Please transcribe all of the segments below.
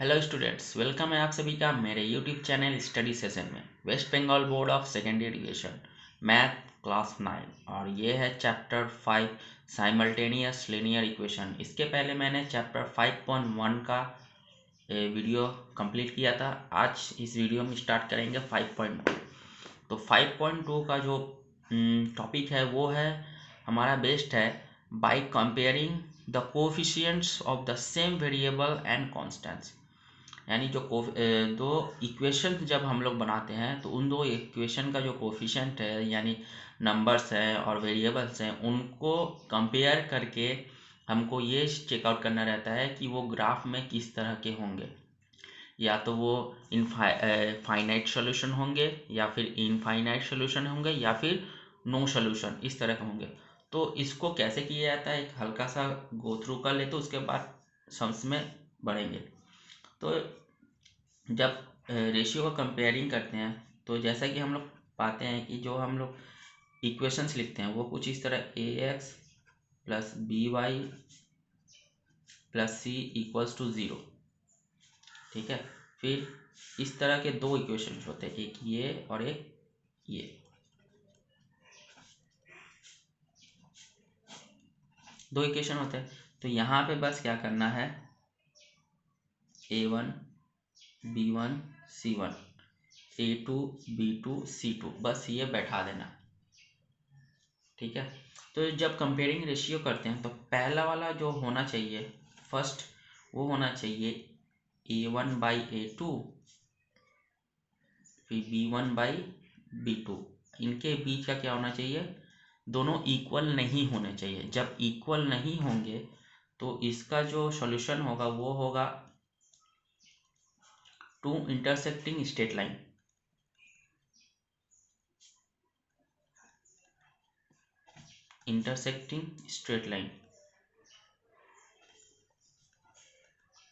Hello students, welcome है आप सभी का मेरे यूट्यूब चैनल स्टडी सेशन में। West Bengal board of secondary education math class 9 और ये है चैप्टर 5 साइमल्टेनियस लीनियर इक्वेशन। इसके पहले मैंने चैप्टर 5.1 का वीडियो कंप्लीट किया था। आज इस वीडियो में स्टार्ट करेंगे 5.2। तो 5.2 का जो टॉपिक है वो है हमारा बेस्ड है by comparing the coefficients of the same variable and constants. यानी जो दो इक्वेशन जब हम लोग बनाते हैं तो उन दो इक्वेशन का जो कोफिशिएंट है यानी नंबर्स हैं और वेरिएबल्स हैं उनको कंपेयर करके हमको ये चेकआउट करना रहता है कि वो ग्राफ में किस तरह के होंगे। या तो वो फाइनाइट सॉल्यूशन होंगे या फिर इनफाइनाइट सॉल्यूशन होंगे या फिर नो सॉल्यूशन, इस तरह के होंगे। तो इसको कैसे किया जाता है एक हल्का सा गो थ्रू कर ले तो उसके बाद सम्स में बढ़ेंगे। तो जब रेशियो का कंपेयरिंग करते हैं तो जैसा कि हम लोग पाते हैं कि जो हम लोग इक्वेशंस लिखते हैं वो कुछ इस तरह a x plus b y plus c equals to zero. ठीक है, फिर इस तरह के दो इक्वेशंस होते हैं, एक ये और एक ये। दो इक्वेशन होते हैं तो यहाँ पे बस क्या करना है, A1 B1 C1 A2 B2 C2, बस ये बैठा देना। ठीक है, तो जब कंपेयरिंग रेशियो करते हैं तो पहला वाला जो होना चाहिए फर्स्ट वो होना चाहिए A1/A2 फिर B1/B2। इनके बीच का क्या होना चाहिए, दोनों इक्वल नहीं होने चाहिए। जब इक्वल नहीं होंगे तो इसका जो सॉल्यूशन होगा वो होगा two intersecting straight line. Intersecting straight line,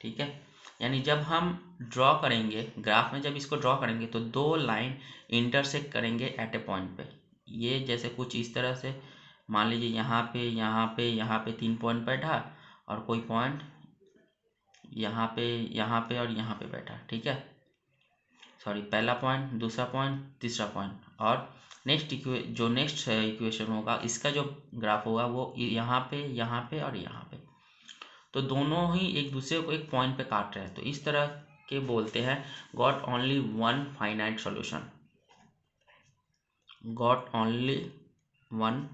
ठीक है। यानी जब हम ड्रॉ करेंगे ग्राफ में, जब इसको ड्रॉ करेंगे तो दो लाइन इंटरसेक्ट करेंगे एट ए पॉइंट पे। ये जैसे कुछ इस तरह से मान लीजिए यहाँ पे यहाँ पे यहाँ पे 3 पॉइंट बैठा और कोई पॉइंट यहाँ पे यहाँ पे और यहाँ पे बैठा। ठीक है, सॉरी, पहला पॉइंट, दूसरा पॉइंट, तीसरा पॉइंट। और जो नेक्स्ट इक्वेशन होगा इसका जो ग्राफ होगा वो यहाँ पे और यहाँ पे। तो दोनों ही एक दूसरे को एक पॉइंट पे काट रहे हैं, तो इस तरह के बोलते हैं got only one finite solution. Got only one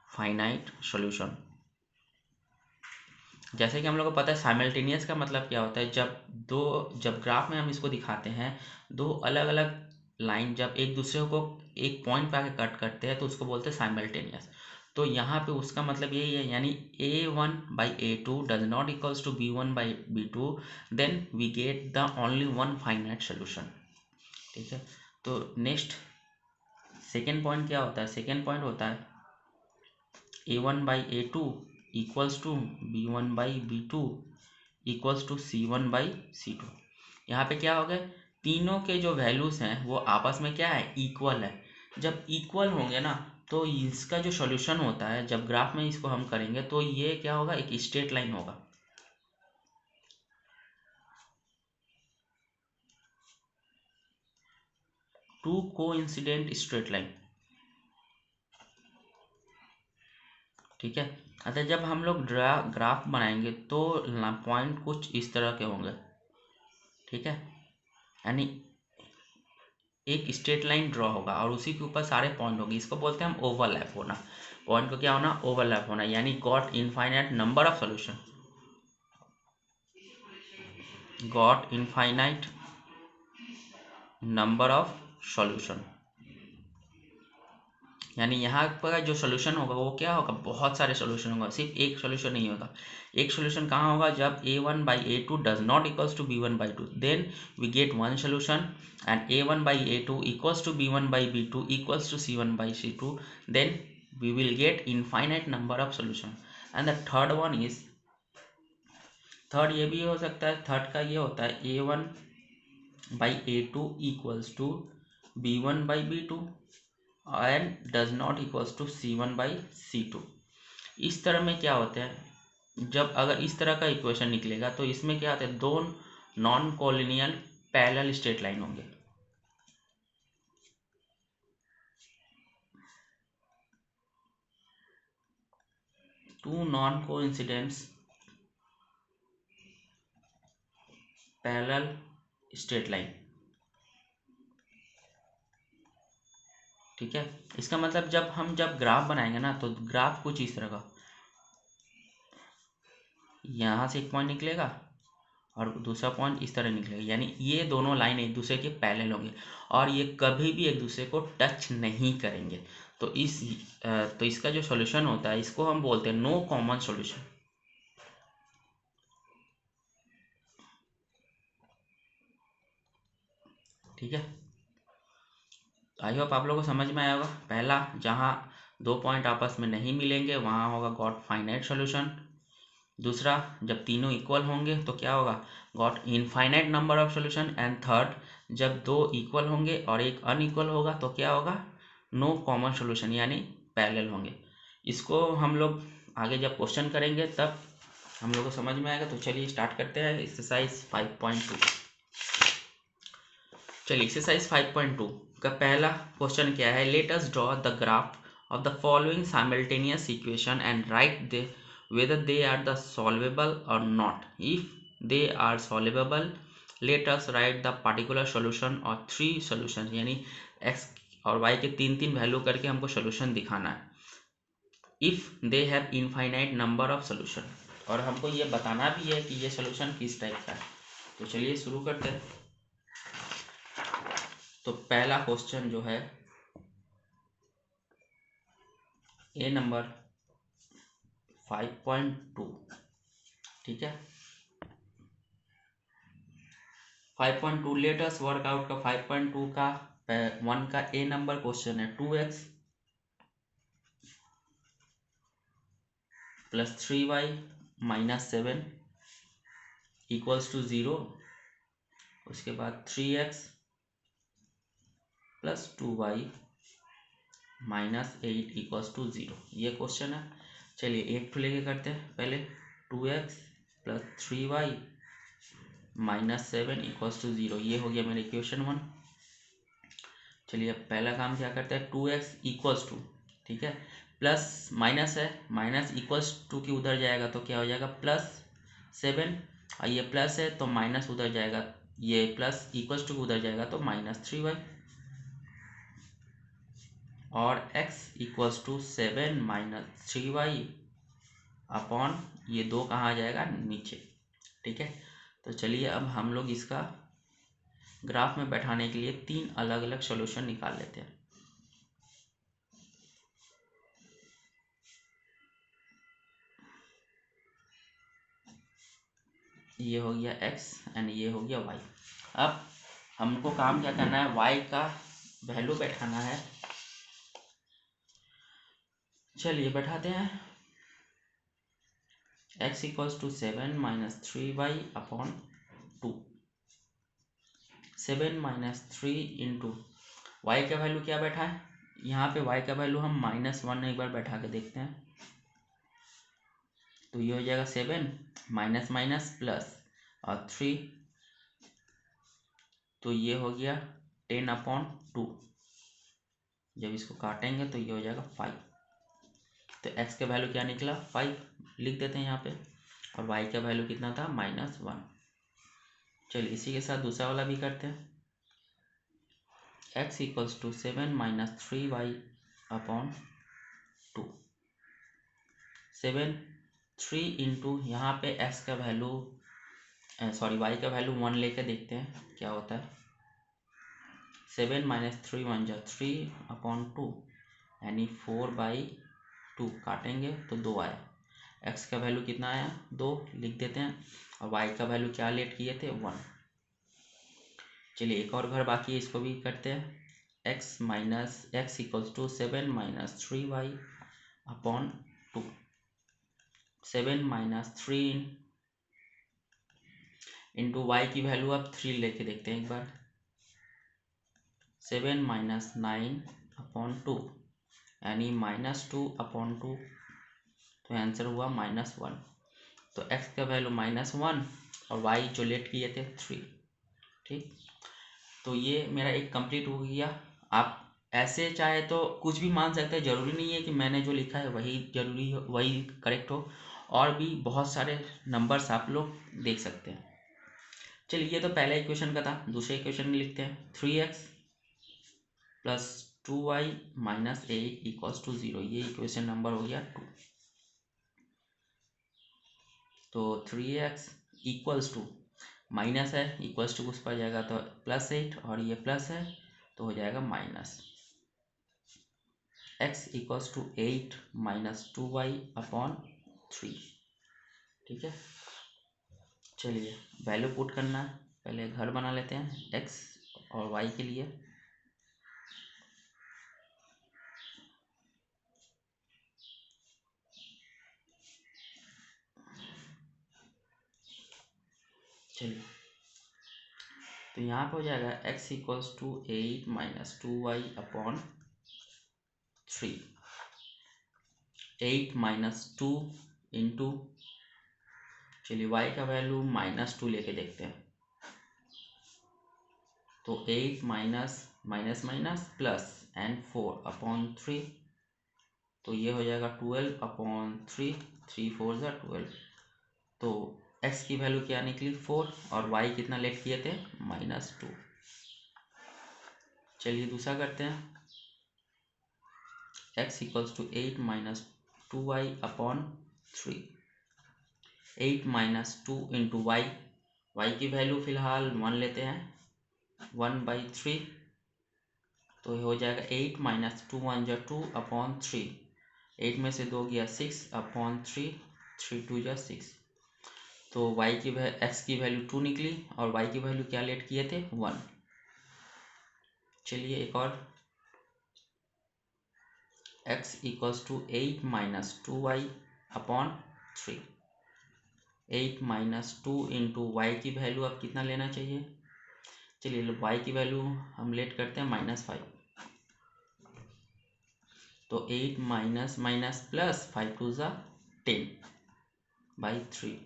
finite solution. जैसे कि हम लोग को पता है साइमल्टेनियस का मतलब क्या होता है, जब ग्राफ में हम इसको दिखाते हैं दो अलग अलग लाइन जब एक दूसरे को एक पॉइंट पे आके कट करते हैं तो उसको बोलते हैं साइमल्टेनियस। तो यहाँ पे उसका मतलब यही है, यानी A1/A2 does not equals to B1/B2, then we get the only one finite solution. ठीक है, तो नेक्स्ट सेकेंड पॉइंट क्या होता है, सेकेंड पॉइंट होता है A1/A2 equals to B1/B2 equals to C1/C2। यहाँ पे क्या हो गया, तीनों के जो वैल्यूज हैं वो आपस में क्या है, इक्वल है। जब इक्वल होंगे ना तो इसका जो सॉल्यूशन होता है जब ग्राफ में इसको हम करेंगे तो ये क्या होगा, एक स्ट्रेट लाइन होगा। Two coincident straight line. ठीक है, अतः जब हम लोग ग्राफ बनाएंगे तो पॉइंट कुछ इस तरह के होंगे। ठीक है, यानी एक स्ट्रेट लाइन ड्रॉ होगा और उसी के ऊपर सारे पॉइंट होंगे, इसको बोलते हैं हम ओवरलैप होना। पॉइंट को क्या होना, ओवरलैप होना, यानी got infinite number of solution. Got infinite number of solution, यानी यहाँ पर जो सॉल्यूशन होगा वो क्या होगा, बहुत सारे सॉल्यूशन होगा, सिर्फ एक सॉल्यूशन नहीं होगा। एक सॉल्यूशन कहाँ होगा, जब A1/A2 does not equals to B1/2, then we get one solution. And A1/A2 equals to B1/B2 equals to C1/C2, then we will get infinite number of solution। and the third one is, third ये भी हो सकता है, third का ये होता है A1/A2 equals to B1/B2 and does not equals to C1/C2। इस तरह में क्या होते हैं, जब अगर इस तरह का इक्वेशन निकलेगा तो इसमें क्या आता है, दो non collinear parallel straight line होंगे। Two non coincidence parallel straight line, ठीक है। इसका मतलब जब ग्राफ बनाएंगे ना, तो ग्राफ कुछ इस तरह का, यहाँ से एक पॉइंट निकलेगा और दूसरा पॉइंट इस तरह निकलेगा, यानी ये दोनों लाइन एक दूसरे के पैरेलल होंगे और ये कभी भी एक दूसरे को टच नहीं करेंगे। तो इसका जो सॉल्यूशन होता है, इसको हम बोलते हैं नो कॉमन सॉल्यूशन। ठीक है, आई होप आप लोगों को समझ में आया होगा। पहला, जहाँ दो पॉइंट आपस में नहीं मिलेंगे वहाँ होगा गॉट फाइनाइट सॉल्यूशन। दूसरा, जब तीनों इक्वल होंगे तो क्या होगा, got infinite number of solution. And third, जब दो इक्वल होंगे और एक अनइक्वल होगा तो क्या होगा, नो कॉमन सॉल्यूशन, यानी पैरेलल होंगे। इसको हम लोग आगे जब क्वेश्चन करेंगे तब हम लोग को समझ में आएगा। तो चलिए स्टार्ट करते हैं एक्सरसाइज 5.2। चलिए एक्सरसाइज 5.2 का पहला क्वेश्चन क्या है, let us draw the graph of the following simultaneous equation and right the whether they are the solvable or not. If they are solvable, let us write the particular solution or three solutions, यानी x और y के तीन तीन value करके हमको solution दिखाना है। If they have infinite number of solution, और हमको ये बताना भी है कि ये सोल्यूशन किस टाइप का है। तो चलिए शुरू करते हैं। तो पहला क्वेश्चन जो है, ए नंबर 5.2, ठीक है। 5.2 लेट अस वर्क आउट का 5.2 का 1 का ए नंबर क्वेश्चन है 2x plus 3y minus 7 equals to 0। उसके बाद 3x plus 2y minus 8 equals to 0, ये क्वेश्चन है। चलिए एक तो लेके करते हैं पहले। 2x plus 3y minus 7 equals to 0, ये हो गया मेरे इक्वेशन 1। चलिए अब पहला काम क्या करते हैं, 2x इक्वल्स टू, ठीक है, प्लस माइनस है, माइनस इक्वल्स टू की उधर जाएगा तो क्या हो जाएगा प्लस 7, और ये प्लस है तो माइनस उधर जाएगा, ये प्लस इक्वल्स टू उधर जाएगा तो माइनस 3y, और x equals to 7 minus 3y upon ये दो कहाँ जाएगा नीचे, ठीक है। तो चलिए अब हम लोग इसका ग्राफ में बैठाने के लिए तीन अलग अलग सॉल्यूशन निकाल लेते हैं। ये हो गया x एंड ये हो गया y। अब हमको काम क्या करना है, y का वैल्यू बैठाना है। चलिए बैठाते हैं। x equals to 7 minus 3y upon 2। 7 minus 3 into y का वैल्यू क्या बैठा है, यहाँ पे y का वैल्यू हम -1 एक बार बैठा के देखते हैं। तो ये हो जाएगा 7 माइनस माइनस प्लस और 3, तो ये हो गया 10/2। जब इसको काटेंगे तो ये हो जाएगा 5। तो x का वैल्यू क्या निकला 5, लिख देते हैं यहाँ पे, और y का वैल्यू कितना था -1। चलिए इसी के साथ दूसरा वाला भी करते हैं। x equals to 7 minus 3y upon 2। 7 3 into यहाँ पे x का वैल्यू y का वैल्यू 1 लेके देखते हैं क्या होता है। 7 माइनस 3 1 जा 3/2, यानी 4/2, काटेंगे तो 2 आया। x का वैल्यू कितना आया 2, लिख देते हैं, और y का वैल्यू क्या लेट किए थे 1। चलिए एक और घर बाकी है, इसको भी करते हैं। x equals to 7 minus 3y upon 2। 7 minus 3 into y की वैल्यू अब 3 लेके देखते हैं एक बार। 7 माइनस 9/2, यानी -2/2, तो आंसर हुआ -1। तो x का वैल्यू -1 और y जो लेट किए थे 3। ठीक, तो ये मेरा एक कंप्लीट हो गया। आप ऐसे चाहे तो कुछ भी मान सकते हैं, ज़रूरी नहीं है कि मैंने जो लिखा है वही जरूरी हो, वही करेक्ट हो। और भी बहुत सारे नंबर्स आप लोग देख सकते हैं। चलिए, ये तो पहला इक्वेशन का था। दूसरे इक्वेशन में लिखते हैं 3x plus 2y minus 8 equals to 0। ये इक्वेशन नंबर हो गया 2। तो 3x इक्वल्स टू, माइनस है, इक्वल्स टू उस पर जाएगा तो +8 और ये प्लस है तो हो जाएगा minus. x equals to 8 minus 2y upon 3। ठीक है, चलिए वैल्यू पुट करना है। पहले घर बना लेते हैं x और y के लिए। चलिए, तो यहाँ पे हो जाएगा x equals to 8 minus 2y upon 3। 8 minus 2 into, चलिए y का वैल्यू -2 लेके देखते हैं। तो 8 minus minus minus plus and 4 upon 3, तो ये हो जाएगा 12 अपॉन 3। 3 4 ज़ा 12। तो x की वैल्यू क्या निकली 4 और y कितना लेट किए थे -2। चलिए दूसरा करते हैं। x equals to 8 minus 2y upon 3। 8 minus 2 into y, y की वैल्यू फिलहाल 1 लेते हैं, 1/3। तो ये हो जाएगा 8 माइनस 2 1 जा 2 अपॉन 3। 8 में से 2 गया 6 अपॉन 3, 3 2 जा 6। तो x की वैल्यू 2 निकली और y की वैल्यू क्या लेट किए थे 1। चलिए एक और, x equals to 8 minus 2y upon 3। 8 minus 2 into y की वैल्यू अब कितना लेना चाहिए। चलिए y की वैल्यू हम लेट करते हैं -5। तो 8 माइनस माइनस प्लस 5 2 ज़ा 10/3।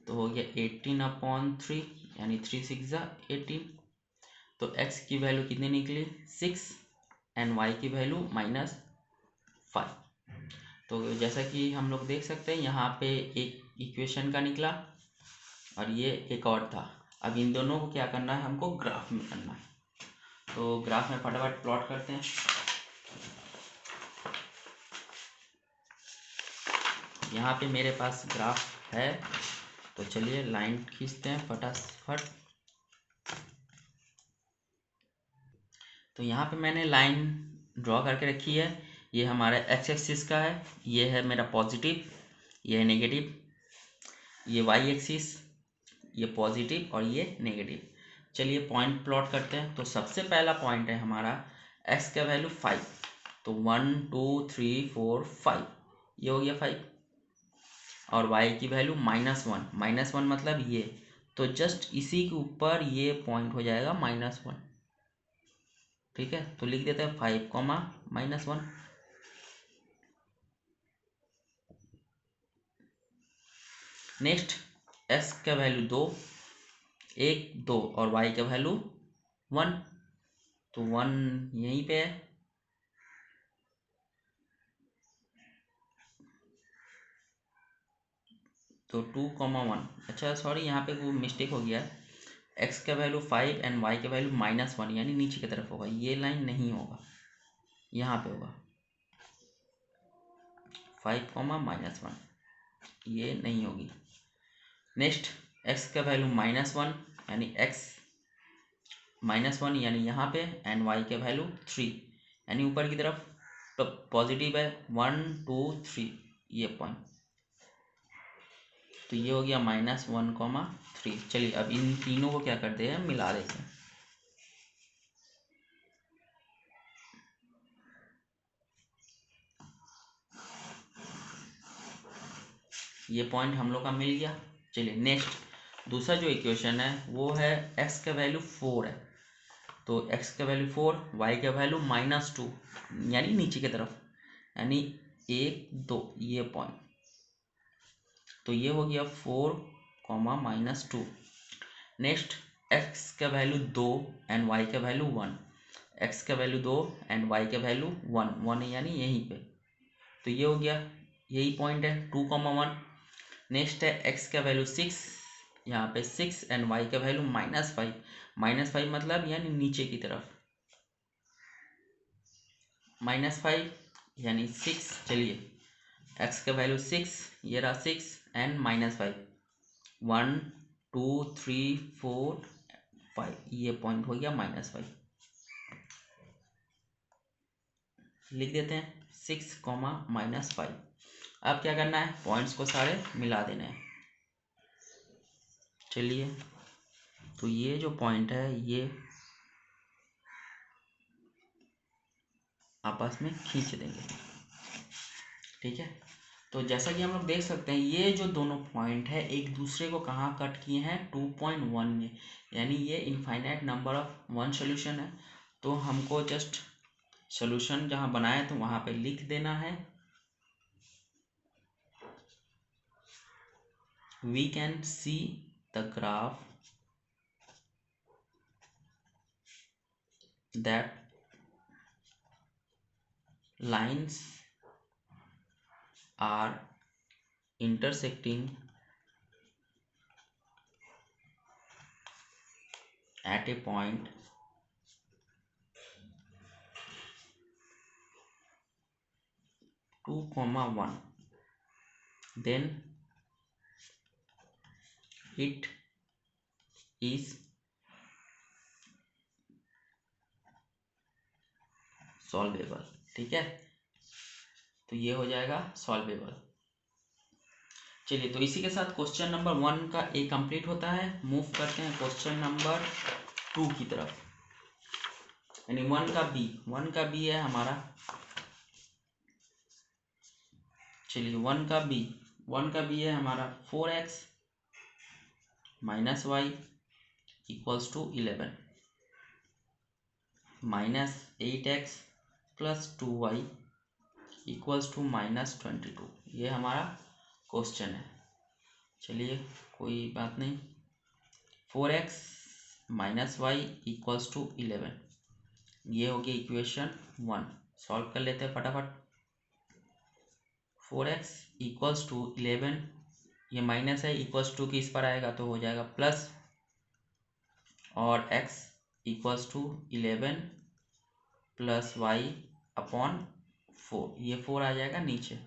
तो हो गया 18 अपॉन 3, यानी 3 6 ज़ा 18। तो x की वैल्यू कितनी निकली 6 एंड y की वैल्यू -5। तो जैसा कि हम लोग देख सकते हैं यहाँ पे एक इक्वेशन का निकला और ये एक और था। अब इन दोनों को क्या करना है, हमको ग्राफ में करना है। तो ग्राफ में फटाफट प्लॉट करते हैं। यहाँ पे मेरे पास ग्राफ है, तो चलिए लाइन खींचते हैं फटाफट। तो यहाँ पे मैंने लाइन ड्रॉ करके रखी है। ये हमारा x एक्सिस का है, ये है मेरा पॉजिटिव, ये है नेगेटिव। ये y एक्सिस, ये पॉजिटिव और ये नेगेटिव। चलिए पॉइंट प्लॉट करते हैं। तो सबसे पहला पॉइंट है हमारा x का वैल्यू 5। तो 1 2 3 4 5, ये हो गया 5। और y की वैल्यू -1, -1 मतलब ये, तो जस्ट इसी के ऊपर ये पॉइंट हो जाएगा -1। ठीक है, तो लिख देते हैं 5, -1। नेक्स्ट x का वैल्यू 2, 1 2 और y का वैल्यू 1, तो 1 यहीं पे है। तो 2 1, अच्छा सॉरी यहाँ पे वो मिस्टेक हो गया है। x का वैल्यू 5 एंड y का वैल्यू -1, यानी नीचे की तरफ होगा, ये लाइन नहीं होगा, यहाँ पे होगा 5 -1, ये नहीं होगी। नेक्स्ट x का वैल्यू -1, यानी x -1 यानी यहाँ पे, एंड y का वैल्यू 3 यानी ऊपर की तरफ, तो पॉजिटिव है 1 2 3 ये पॉइंट। तो ये हो गया -1, 3। चलिए अब इन तीनों को क्या करते हैं, मिला देते हैं। ये पॉइंट हम लोग का मिल गया। चलिए नेक्स्ट दूसरा जो इक्वेशन है वो है x का वैल्यू 4 है। तो x का वैल्यू 4, y का वैल्यू -2 यानी नीचे की तरफ, यानी 1 2 ये पॉइंट। तो ये हो गया 4, -2। नेक्स्ट x का वैल्यू 2 एंड y का वैल्यू 1। x का वैल्यू 2 एंड y का वैल्यू 1 यानी यहीं पे। तो ये हो गया, यही पॉइंट है 2, 1। नेक्स्ट है x का वैल्यू 6, यहाँ पे 6 एंड y का वैल्यू -5। -5 मतलब यानी नीचे की तरफ, -5 यानी 6। चलिए x का वैल्यू 6, ये रहा 6 एंड -5, 1 2 3 4 5, ये पॉइंट हो गया -5। लिख देते हैं 6, -5। अब क्या करना है, पॉइंट्स को सारे मिला देने हैं। चलिए तो ये जो पॉइंट है ये आपस में खींच देंगे, ठीक है। तो जैसा कि हम लोग देख सकते हैं ये जो दोनों पॉइंट है एक दूसरे को कहाँ कट किए हैं, 2.1 में, यानी ये infinite number of one solution है। तो हमको जस्ट सोल्यूशन जहाँ बनाए तो वहाँ पे लिख देना है। We can see the graph that lines are intersecting at a point 2, 1, then it is solvable, ठीक है। तो ये हो जाएगा सॉल्वेबल। चलिए तो इसी के साथ क्वेश्चन नंबर 1 का ए कंप्लीट होता है। मूव करते हैं क्वेश्चन नंबर 2 की तरफ, यानी 1 का बी है हमारा। चलिए 1 का बी है हमारा 4x - y equals to 11, -8x + 2y equals to -22। ये हमारा क्वेश्चन है। चलिए कोई बात नहीं, 4x - y इक्वल्स टू 11, ये हो गया इक्वेशन 1। सॉल्व कर लेते हैं फटाफट। 4x इक्वल्स टू 11, ये माइनस है, इक्वल्स टू की इस पर आएगा तो हो जाएगा प्लस, और x इक्वल्स टू 11 + y/4, ये 4 आ जाएगा नीचे।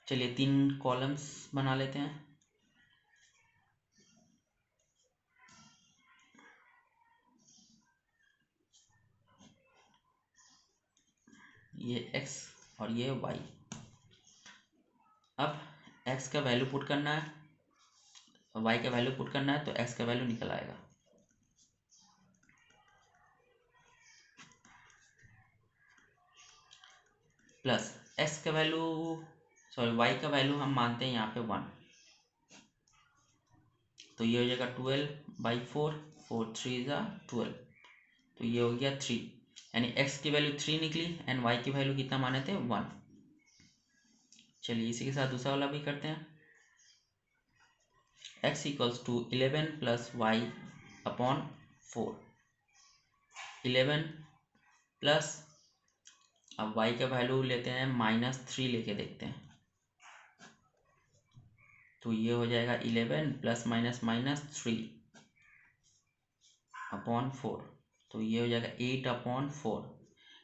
चलिए 3 कॉलम्स बना लेते हैं। ये x और ये y। अब x का वैल्यू पुट करना है, y का वैल्यू पुट करना है, तो x का वैल्यू निकल आएगा। प्लस x का वैल्यू, सॉरी y का वैल्यू हम मानते हैं यहाँ पे 1, तो ये हो जाएगा 12/4, 4 3 ज़ा 12, तो ये हो गया 3, यानी x की वैल्यू 3 निकली एंड y की वैल्यू कितना माने थे 1। चलिए इसी के साथ दूसरा वाला भी करते हैं। x equals to 11 + y/4, 11 plus, अब y का वैल्यू लेते हैं -3 लेके देखते हैं, तो ये हो जाएगा 11 ± -3/4, तो ये हो जाएगा 8/4।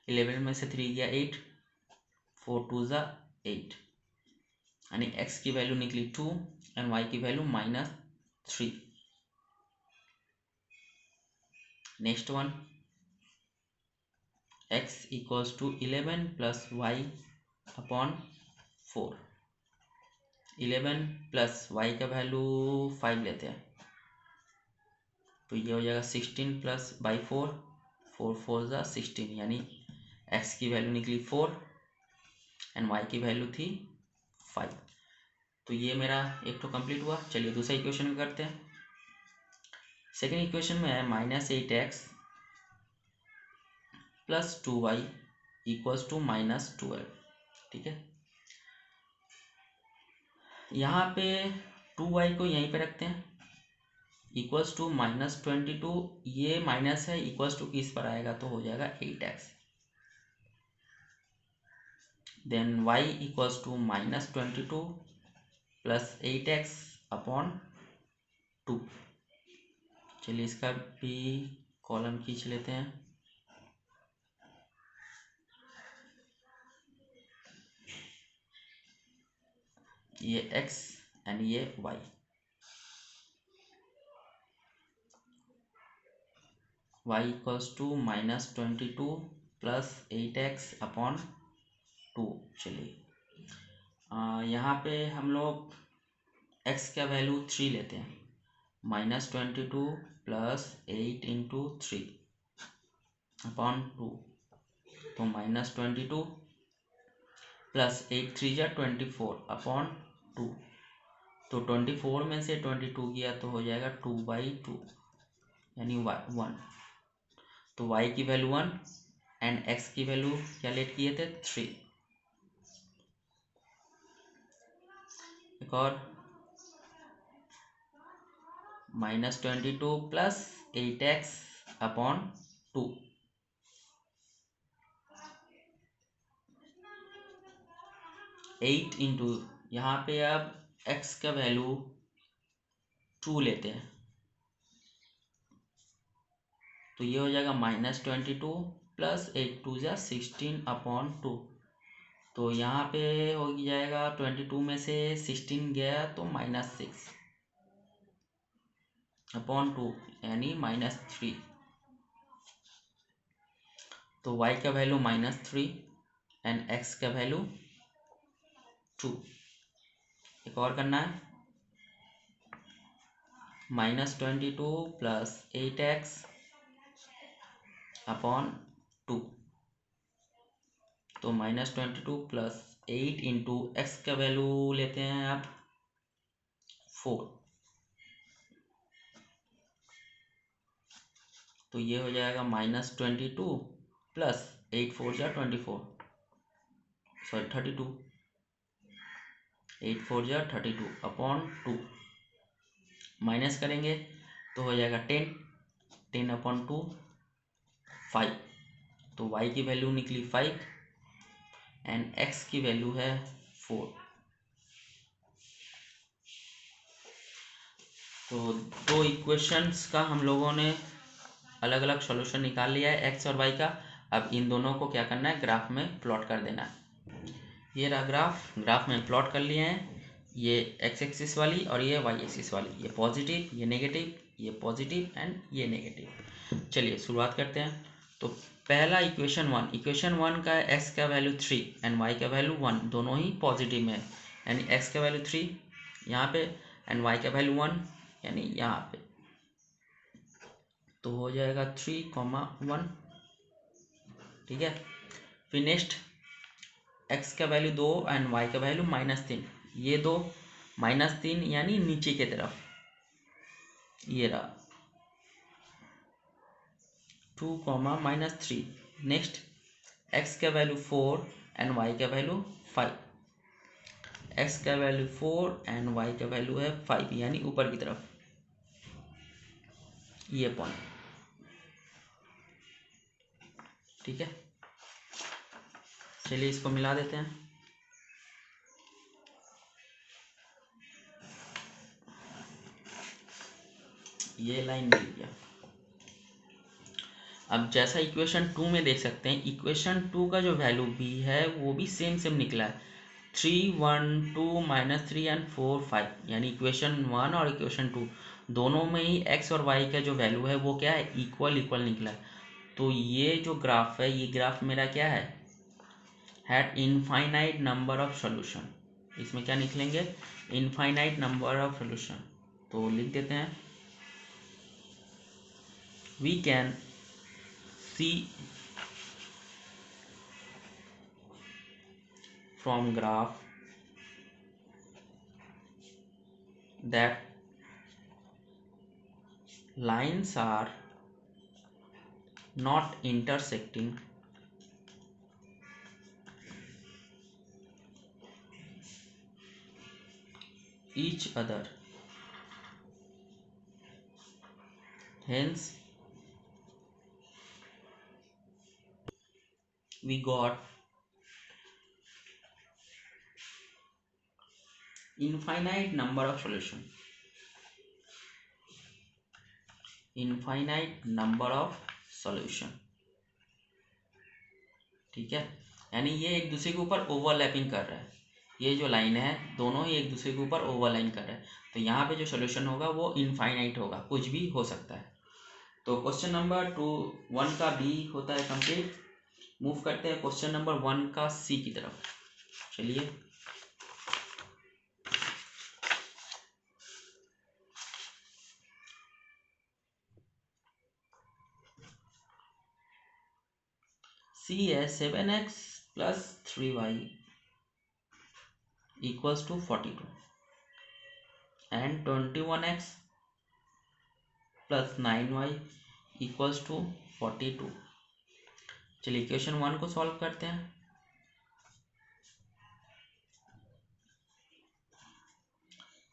11 में से 3 गया 8, 4 2 ज़ा 8, यानी x की वैल्यू निकली 2 एंड y की value -3। Next one, x equals to 11 + y/4, 11 plus y का वैल्यू 5 लेते हैं, तो ये हो जाएगा 16 +/4, 4 4 ज़ा 16, यानी x की वैल्यू निकली 4 एंड y की वैल्यू थी 5। तो ये मेरा एक तो कंप्लीट हुआ। चलिए दूसरा इक्वेशन में करते हैं। सेकेंड इक्वेशन में है -8x + 2y इक्वल्स टू -12, ठीक है। यहाँ पे 2y को यहीं पे रखते हैं, इक्वल्स टू -22, ये माइनस है, इक्वल्स टू किस पर आएगा तो हो जाएगा 8x। Then y equals to -22 plus 8x upon 2। चलिए इसका भी कॉलम खींच लेते हैं। ये x एंड ये y। y equals to -22 plus 8x upon 2। चलिए यहाँ पे हम लोग x का वैल्यू 3 लेते हैं, -22 प्लस 8 इंटू 3 अपॉन 2। तो -22 प्लस 8 3 जा 24 अपॉन 2। तो 24 में से 22 गया तो हो जाएगा 2/2 यानी 1। तो y की वैल्यू 1 एंड x की वैल्यू क्या लेट किए थे 3। एक और -22 plus 8x upon 2। Eight into यहाँ पे अब x का वैल्यू 2 लेते हैं, तो ये हो जाएगा -22 प्लस 8 2 जा 16 अपॉन 2। तो यहाँ पे हो जाएगा 22 में से 16 गया तो -6 अपॉन 2 यानी -3। तो y का वैल्यू -3 एंड x का वैल्यू 2। एक और करना है, -22 प्लस 8x अपॉन 2। तो -22 प्लस 8 इंटू एक्स का वैल्यू लेते हैं आप 4। तो ये हो जाएगा -22 प्लस 8 4 जा 24, सॉरी 32, 8 4 जा 32 अपॉन 2। माइनस करेंगे तो हो जाएगा 10 अपॉन 2 5। तो y की वैल्यू निकली 5 एंड x की वैल्यू है 4। तो दो इक्वेशंस का हम लोगों ने अलग अलग सॉल्यूशन निकाल लिया है x और y का। अब इन दोनों को क्या करना है, ग्राफ में प्लॉट कर देना है। ये रहा ग्राफ में प्लॉट कर लिए हैं, ये x एक्सिस वाली और ये y एक्सिस वाली, ये पॉजिटिव ये नेगेटिव, ये पॉजिटिव एंड ये नेगेटिव। चलिए शुरुआत करते हैं। तो पहला इक्वेशन वन का x का वैल्यू 3 एंड y का वैल्यू 1, दोनों ही पॉजिटिव में है, यानी x का वैल्यू 3 यहाँ पे एंड y का वैल्यू 1 यानी यहाँ पे। तो हो जाएगा 3, 1। ठीक है, फिर नेक्स्ट x का वैल्यू 2 एंड y का वैल्यू -3, ये दो -3 यानी नीचे की तरफ, ये रहा 2, -3। नेक्स्ट x का वैल्यू 4 एंड y का वैल्यू 5, x का वैल्यू 4 एंड y का वैल्यू है 5 यानी ऊपर की तरफ, ये पॉइंट। ठीक है, चलिए इसको मिला देते हैं। ये लाइन मिल गया। अब जैसा इक्वेशन 2 में देख सकते हैं, इक्वेशन 2 का जो वैल्यू b है वो भी सेम निकला है, 3 1 2 -3 एंड 4 5, यानी इक्वेशन 1 और इक्वेशन 2 दोनों में ही x और y का जो वैल्यू है वो क्या है, इक्वल निकला है। तो ये जो ग्राफ है, ये ग्राफ मेरा क्या है, had infinite number of solution. इसमें क्या निकलेंगे, इनफाइनाइट नंबर ऑफ सॉल्यूशन। तो लिख देते हैं, we can see from graph that lines are not intersecting each other. Hence we got infinite number of solution. Infinite number of solution. ठीक है, यानी ये एक दूसरे के ऊपर ओवरलैपिंग कर रहा है। ये जो लाइन है दोनों ही एक दूसरे के ऊपर ओवरलाइन कर रहे हैं, तो यहाँ पे जो सोल्यूशन होगा वो इनफाइनाइट होगा, कुछ भी हो सकता है। तो क्वेश्चन नंबर 1 का बी होता है कंप्लीट। मूव करते हैं क्वेश्चन नंबर 1 का सी की तरफ। चलिए, सी है 7x plus 3y equals to 42 and 21x plus 9y equals to 42। चलिए क्वेश्चन 1 को सॉल्व करते हैं।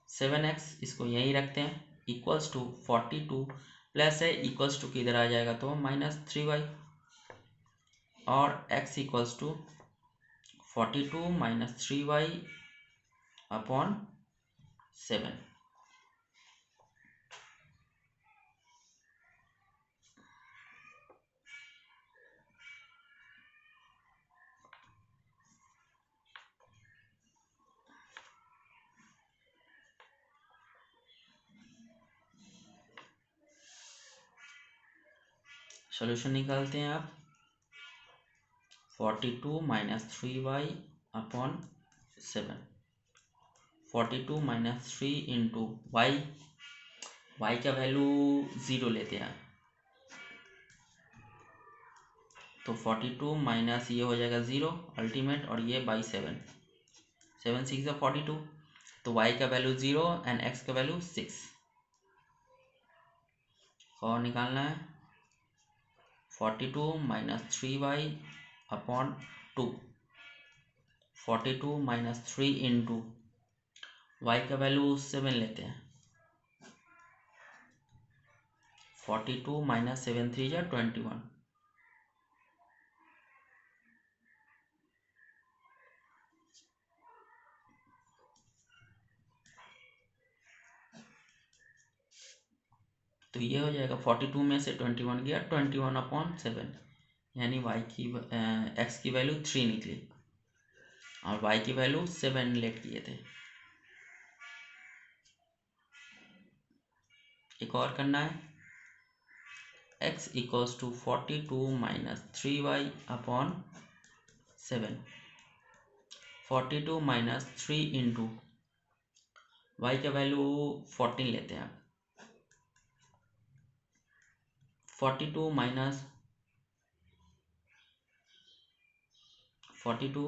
सेवन एक्स इसको यहीं रखते हैं, इक्वल्स टू 42 प्लस है, इक्वल्स टू किधर आ जाएगा तो -3y, और x equals to 42 minus 3y upon 7। Solution निकालते हैं आप। 42 minus 3y upon 7, 42 minus 3 into y, y का वैल्यू 0 लेते हैं, तो 42 माइनस ये हो जाएगा 0 अल्टीमेट, और ये बाई 7, 7 6 है 42, तो y का वैल्यू 0 एंड x का वैल्यू 6। और निकालना है 42 minus 3y upon 2, 42 minus 3 into y का वैल्यू 7 लेते हैं, 42 माइनस 7 3 या 21, तो ये हो जाएगा 42 में से 21 गया, 21 अपॉन 7, यानी y की x की वैल्यू 3 निकली और y की वैल्यू 7 लेट किए थे। एक और करना है, x equals to 42 minus 3y upon 7, 42 minus 3 into y का वैल्यू 14 लेते हैं आप, 42 माइनस 42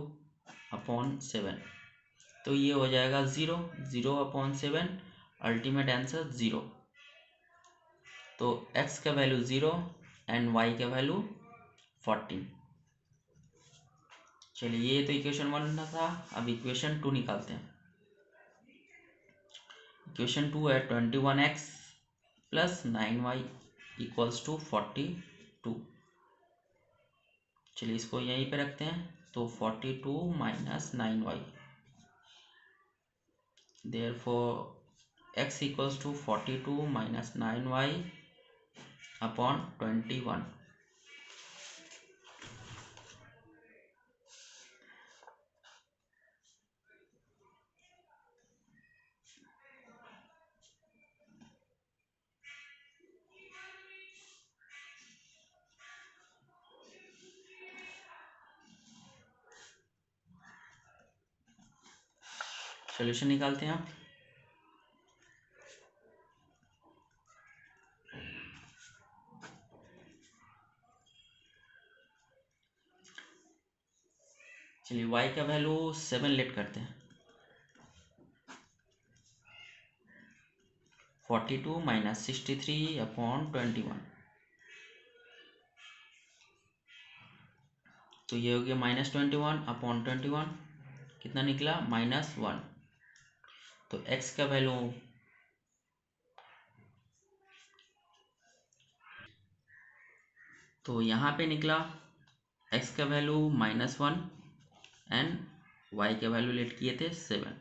अपॉन 7, तो ये हो जाएगा 0, 0 अपॉन 7, अल्टीमेट आंसर 0। तो x का वैल्यू 0 एंड y का वैल्यू 14। चलिए, ये तो इक्वेशन 1 था। अब इक्वेशन 2 निकालते हैं। इक्वेशन 2 है 21x plus 9y equals to 42। चलिए इसको यहीं पे रखते हैं, तो 42 minus 9y, therefore x equals to 42 minus 9y upon 21। Solution निकालते हैं आप। चलिए y का वैल्यू 7 लेट करते हैं, 42 माइनस 63 अपॉन 21, तो ये हो गया -21 अपॉन 21, कितना निकला -1, तो x का वैल्यू तो यहाँ पे निकला x का वैल्यू -1 एंड y के वैल्यू लेट किए थे 7।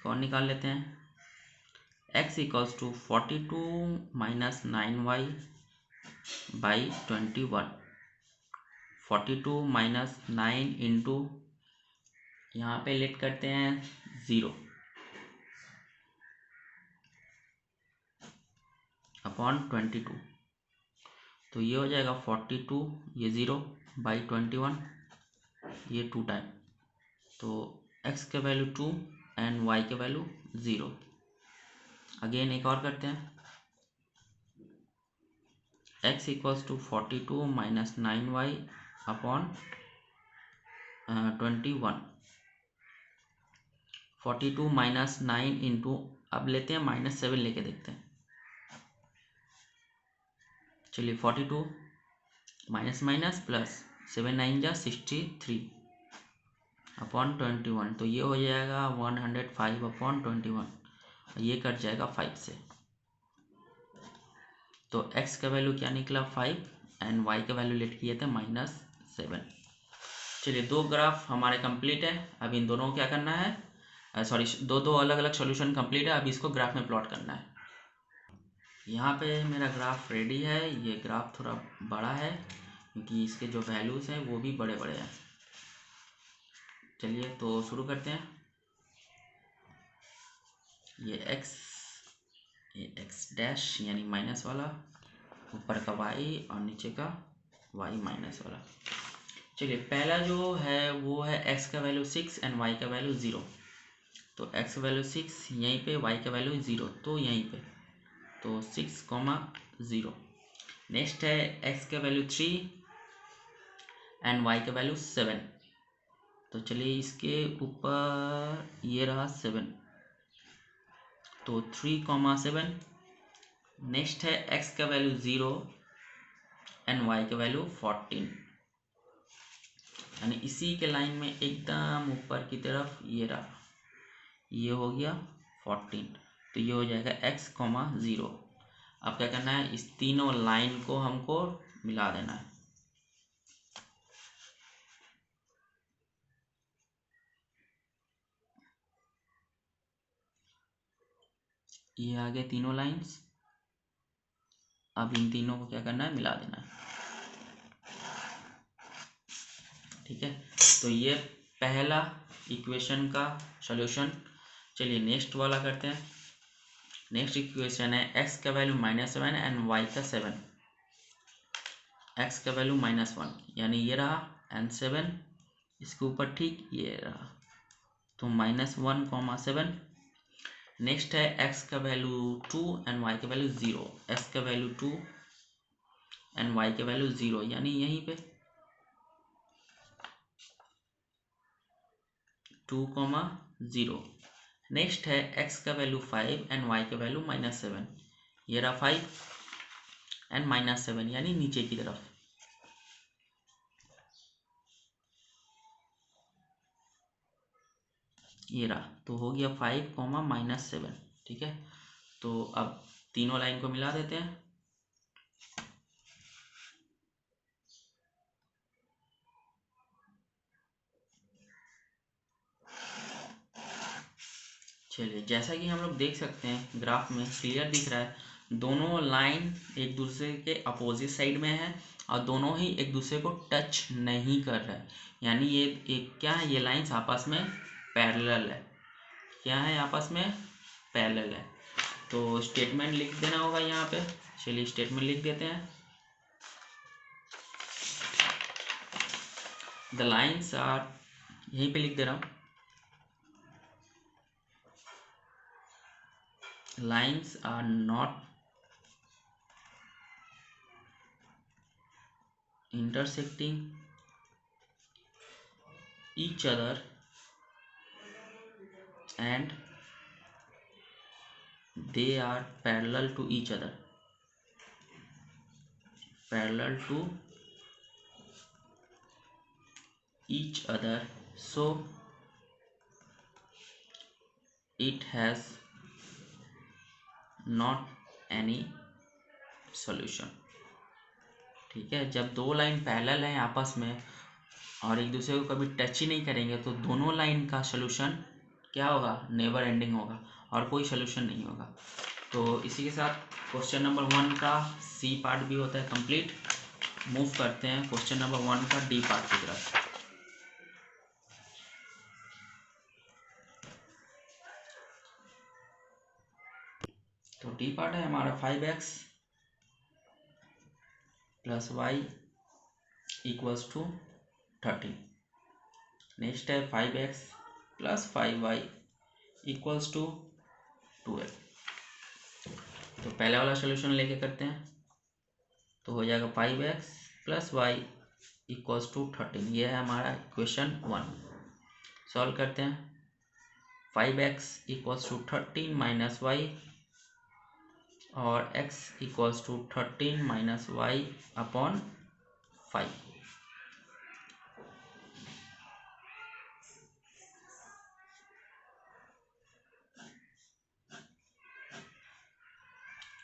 कौन निकाल लेते हैं। x equals to 42 minus 9y by 21। 42 minus 9 into यहाँ पे लेट करते हैं 0 अपॉन 22। तो ये हो जाएगा 42, ये 0 बाई 21, ये 2 टाइम। तो x के वैल्यू 2 एंड y के वैल्यू 0। अगेन एक और करते हैं। x equals to 42 minus 9y upon 21। 42 minus 9 into, अब लेते हैं -7 लेके देखते हैं। चलिए 42 माइनस माइनस प्लस 7 9 जा 63 अपॉन 21। तो ये हो जाएगा 105 अपॉन 21। ये कट जाएगा 5 से। तो x का वैल्यू क्या निकला 5 एंड y का वैल्यू लेट किए थे -7। चलिए दो ग्राफ हमारे कंप्लीट है। अब इन दोनों को क्या करना है, सॉरी दो अलग अलग सॉल्यूशन कंप्लीट है। अब इसको ग्राफ में प्लॉट करना है। यहाँ पे मेरा ग्राफ रेडी है। ये ग्राफ थोड़ा बड़ा है क्योंकि इसके जो वैल्यूज़ हैं वो भी बड़े बड़े हैं। चलिए तो शुरू करते हैं। ये x डैश यानी माइनस वाला, ऊपर का y और नीचे का y माइनस वाला। चलिए पहला जो है वो है x का वैल्यू 6 एंड y का वैल्यू 0। तो x का वैल्यू 6 यहीं पे, y का वैल्यू 0 तो यहीं पे, तो 6,0। नेक्स्ट है x का वैल्यू 3 एंड y का वैल्यू 7। तो चलिए इसके ऊपर ये रहा 7, तो 3,7। नेक्स्ट है x का वैल्यू 0 एंड y का वैल्यू 14, यानी इसी के लाइन में एकदम ऊपर की तरफ ये रहा, ये हो गया 14। तो ये हो जाएगा x, 0। अब क्या करना है, इस तीनों लाइन को हमको मिला देना है। ये आ गए तीनों लाइंस। अब इन तीनों को क्या करना है, मिला देना है। ठीक है, तो ये पहला इक्वेशन का सॉल्यूशन। चलिए नेक्स्ट वाला करते हैं। नेक्स्ट इक्वेशन है x का वैल्यू -7 एंड y का 7। x का वैल्यू -1 यानी ये रहा एंड 7 इसके ऊपर ठीक ये रहा, तो -1,7। नेक्स्ट है x का वैल्यू 2 एंड y का वैल्यू 0। x का वैल्यू 2 एंड y का वैल्यू 0 यानी यहीं पे 2,0। नेक्स्ट है x का वैल्यू 5 एंड y का वैल्यू -7। ये रहा 5 एंड -7 यानी नीचे की तरफ। ये रहा, तो हो गया 5, -7। ठीक है, तो अब तीनों लाइन को मिला देते हैं। चलिए जैसा कि हम लोग देख सकते हैं ग्राफ में क्लियर दिख रहा है, दोनों लाइन एक दूसरे के अपोजिट साइड में है और दोनों ही एक दूसरे को टच नहीं कर रहा है। यानी ये एक क्या है, ये लाइंस आपस में पैरेलल है। क्या है, आपस में पैरेलल है। तो स्टेटमेंट लिख देना होगा यहाँ पे। चलिए स्टेटमेंट लिख देते हैं। द लाइन्स आर, यहीं पे लिख दे रहा हूँ, lines are not intersecting each other and they are parallel to each other, parallel to each other, so it has not any solution. ठीक है, जब दो लाइन पैरेलल हैं आपस में और एक दूसरे को कभी टच ही नहीं करेंगे तो दोनों लाइन का सोल्यूशन क्या होगा, नेवर एंडिंग होगा और कोई सोल्यूशन नहीं होगा। तो इसी के साथ क्वेश्चन नंबर 1 का सी पार्ट भी होता है कंप्लीट। मूव करते हैं क्वेश्चन नंबर 1 का डी पार्ट की तरफ। तो डी पार्ट है हमारा 5x plus y equals to 30। Next है 5x plus 5y equals to 12। तो पहले वाला सोल्यूशन लेके करते हैं तो हो जाएगा 5x plus y equals to 13। ये है हमारा इक्वेशन 1। सॉल्व करते हैं 5x equals to 13 minus y और x equals to 13 minus y upon 5।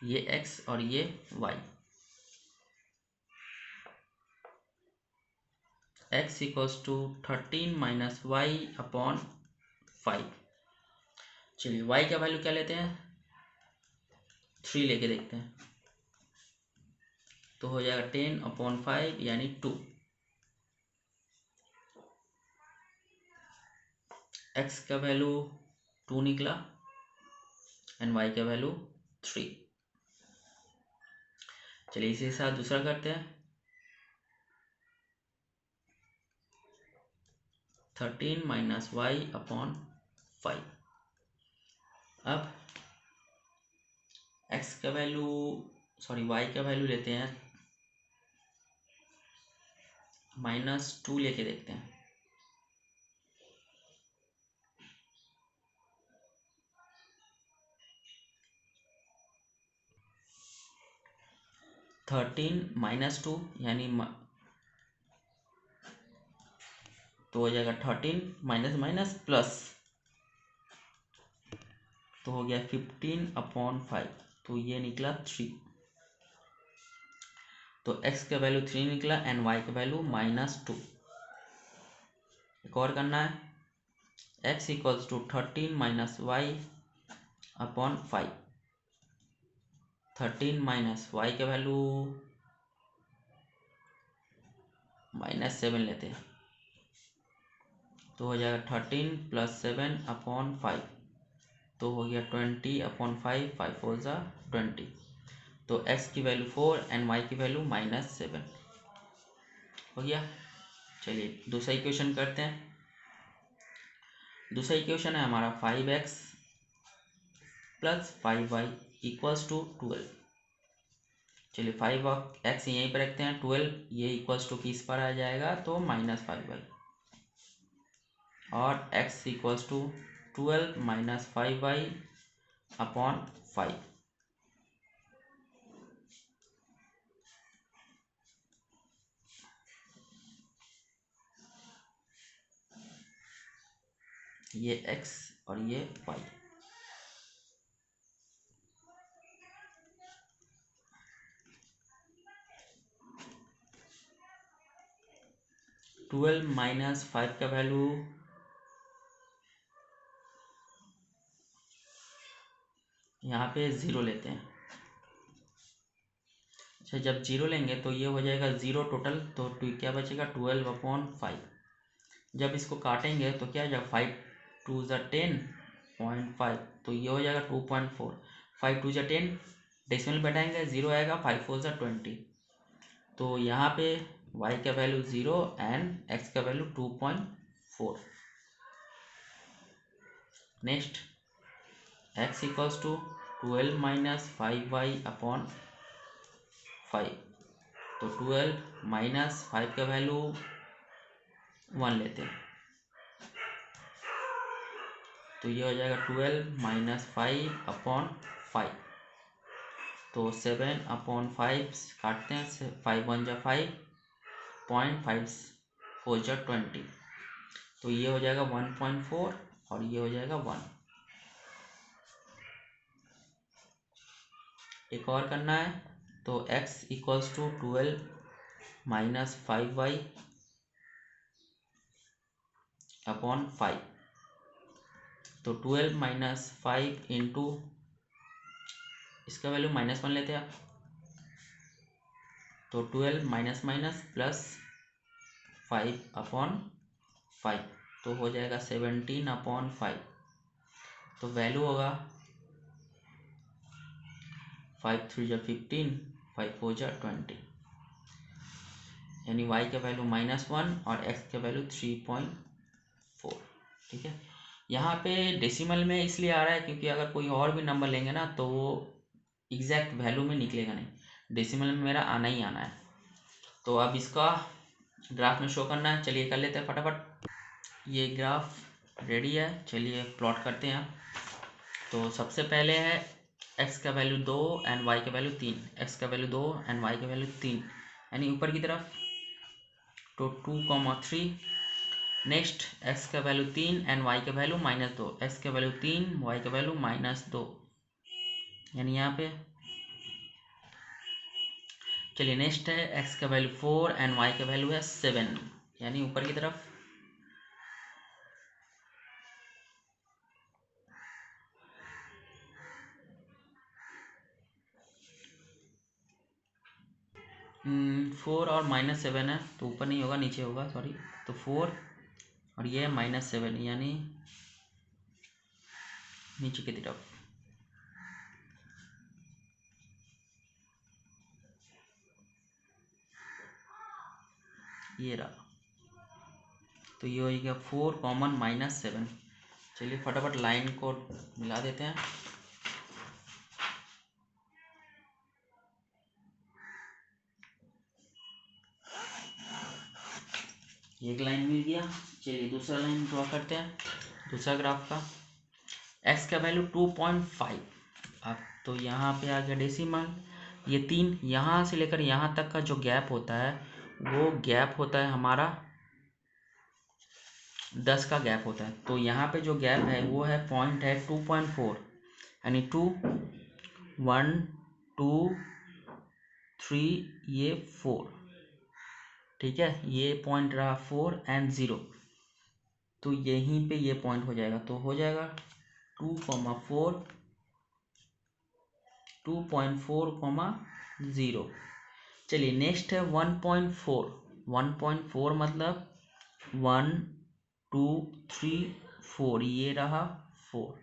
ये x और ये y। x equals to 13 minus y upon 5। चलिए y का वैल्यू क्या लेते हैं, 3 लेके देखते हैं तो हो जाएगा 10 अपॉन 5 यानी 2। x का वैल्यू 2 निकला एंड y का वैल्यू 3। चलिए इसी के साथ दूसरा करते हैं 13 माइनस वाई अपॉन 5। अब x का वैल्यू y का वैल्यू लेते हैं -2 लेके देखते हैं। -2 यानी तो हो जाएगा 13 माइनस माइनस प्लस तो हो गया 15 अपॉन 5 तो ये निकला 3। तो x का वैल्यू 3 निकला एंड y का वैल्यू -2। एक और करना है x equals to 13 minus y upon 5। 13 minus y का वैल्यू -7 लेते हैं तो हो जाएगा 13 प्लस 7 अपॉन 5 तो हो गया 20 अपॉन 5, 5 4 ज़ा 20। तो x की वैल्यू 4 एंड y की वैल्यू -7 हो गया। चलिए दूसरा इक्वेशन करते हैं। दूसरा इक्वेशन है हमारा 5x plus 5y equals to 12। चलिए 5x यहीं पर रखते हैं, 12 ये इक्वल्स टू किस पर आ जाएगा तो -5y और x equals to 12 minus 5y upon 5। ये x और ये y। ट्वेल्व माइनस 5 का वैल्यू यहाँ पे 0 लेते हैं। अच्छा जब 0 लेंगे तो ये हो जाएगा 0 टोटल तो क्या बचेगा 12 अपॉन 5। जब इसको काटेंगे तो क्या हो जाएगा 5 2 ज़ा 10.5 तो ये हो जाएगा 2.4। 5 2 ज़ा 10 डेसिमल बैठाएंगे 0 आएगा, 5 4 ज़ा 20 तो यहाँ पे y का वैल्यू 0 एंड x का value 2.4। Next x equals to 12 minus 5y upon 5 तो 12 माइनस 5 का वैल्यू 1 लेते हैं तो ये हो जाएगा 12 माइनस 5 अपॉन 5 तो 7 अपॉन 5 काटते हैं 5 1 जा 5 0.5 4 जा 20 तो ये हो जाएगा 1.4 और ये हो जाएगा 1। एक और करना है, तो x equals to 12 minus 5y upon 5। तो 12 माइनस 5 इंटू, इसका वैल्यू -1 लेते हैं आप, तो 12 माइनस माइनस प्लस 5 अपॉन 5, तो हो जाएगा 17 अपॉन 5। तो वैल्यू होगा 5 3 जा 15, 5 4 जा 20, यानी y का वैल्यू -1 और x का वैल्यू 3.4। ठीक है, यहाँ पे डेसिमल में इसलिए आ रहा है क्योंकि अगर कोई और भी नंबर लेंगे ना तो वो एग्जैक्ट वैल्यू में निकलेगा नहीं, डेसिमल में मेरा आना ही आना है। तो अब इसका ग्राफ में शो करना है, चलिए कर लेते हैं फटाफट। ये ग्राफ रेडी है, चलिए प्लॉट करते हैं। तो सबसे पहले है x का वैल्यू 2 एंड y का वैल्यू 3, x का वैल्यू 2 एंड y का वैल्यू 3, यानी ऊपर की तरफ, तो 2,3। नेक्स्ट x का वैल्यू 3 एंड y का वैल्यू -2, x का वैल्यू 3, y का वैल्यू -2, यानी यहाँ पे। चलिए नेक्स्ट है x का वैल्यू 4 एंड y का वैल्यू है 7, यानी ऊपर की तरफ। फोर और -7 है, तो ऊपर नहीं होगा नीचे होगा, सॉरी। तो 4 और ये -7, यानी नीचे की तरफ। ये रहा, तो ये हो गया 4 कॉमन -7। चलिए फटाफट लाइन को मिला देते हैं। एक लाइन मिल गया, चलिए दूसरा लाइन ड्रॉ करते हैं, दूसरा ग्राफ का। x का वैल्यू 2.5, अब तो यहाँ पे आ गया डेसिमल, ये 3, यहाँ से लेकर यहाँ तक का जो गैप होता है वो गैप होता है हमारा 10 का गैप होता है। तो यहाँ पे जो गैप है वो है पॉइंट है 2.4, यानी 2 1 2 3, ये 4। ठीक है, ये पॉइंट रहा 4 एंड 0, तो यहीं पे ये पॉइंट हो जाएगा, तो हो जाएगा 2,4 2.4, 0। चलिए नेक्स्ट है 1.4, 1.4 मतलब 1 2 3 4, ये रहा 4,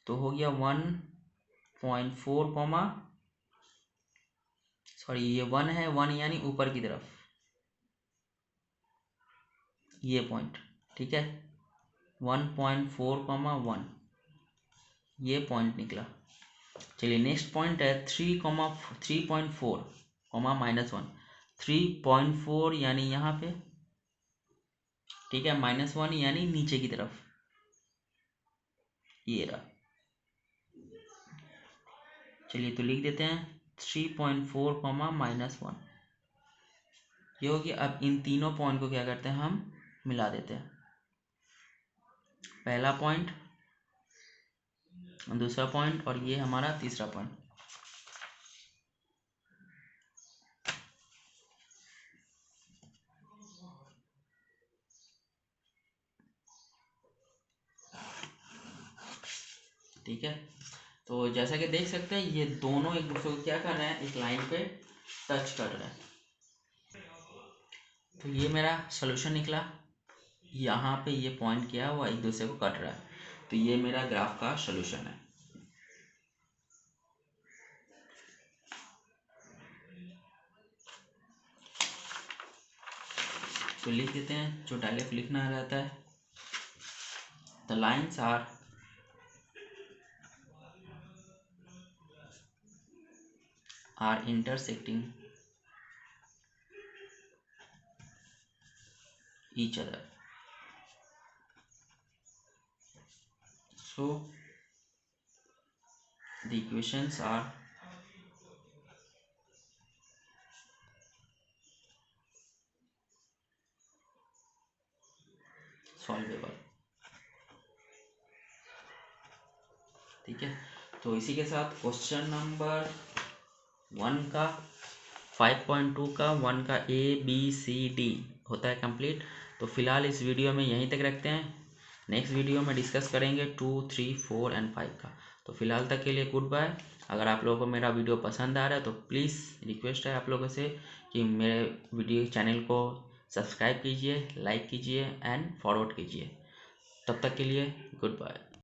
तो हो गया 1.4, सॉरी ये 1 है, 1 यानी ऊपर की तरफ ये पॉइंट। ठीक है, 1.4, 1, ये पॉइंट निकला। चलिए नेक्स्ट पॉइंट है 3.4, -1, 3.4 यानी यहाँ पे। ठीक है, -1 यानी नीचे की तरफ, ये रहा। चलिए तो लिख देते हैं 3.4, -1, ये हो गया। अब इन तीनों पॉइंट को क्या करते हैं, हम मिला देते हैं। पहला पॉइंट, दूसरा पॉइंट, और ये हमारा तीसरा पॉइंट। ठीक है, तो जैसा कि देख सकते हैं ये दोनों एक दूसरे को क्या कर रहे हैं, एक लाइन पे टच कर रहे हैं। तो ये मेरा सॉल्यूशन निकला, यहाँ पे ये पॉइंट क्या हुआ, एक दूसरे को कट रहा है, तो ये मेरा ग्राफ का सॉल्यूशन है। तो लिख देते हैं, जो डायलेक्ट लिखना रहता है, the lines are intersecting each other, so the equations are solvable। ठीक है, तो तो इसी के साथ क्वेश्चन नंबर 1 का 5.2 का 1 का ABCD होता है कंप्लीट। तो फिलहाल इस वीडियो में यहीं तक रखते हैं। नेक्स्ट वीडियो में डिस्कस करेंगे 2, 3, 4 एंड 5 का। तो फिलहाल तक के लिए गुड बाय। अगर आप लोगों को मेरा वीडियो पसंद आ रहा है तो प्लीज़ रिक्वेस्ट है आप लोगों से कि मेरे वीडियो चैनल को सब्सक्राइब कीजिए, लाइक कीजिए एंड फॉरवर्ड कीजिए। तब तक के लिए गुड बाय।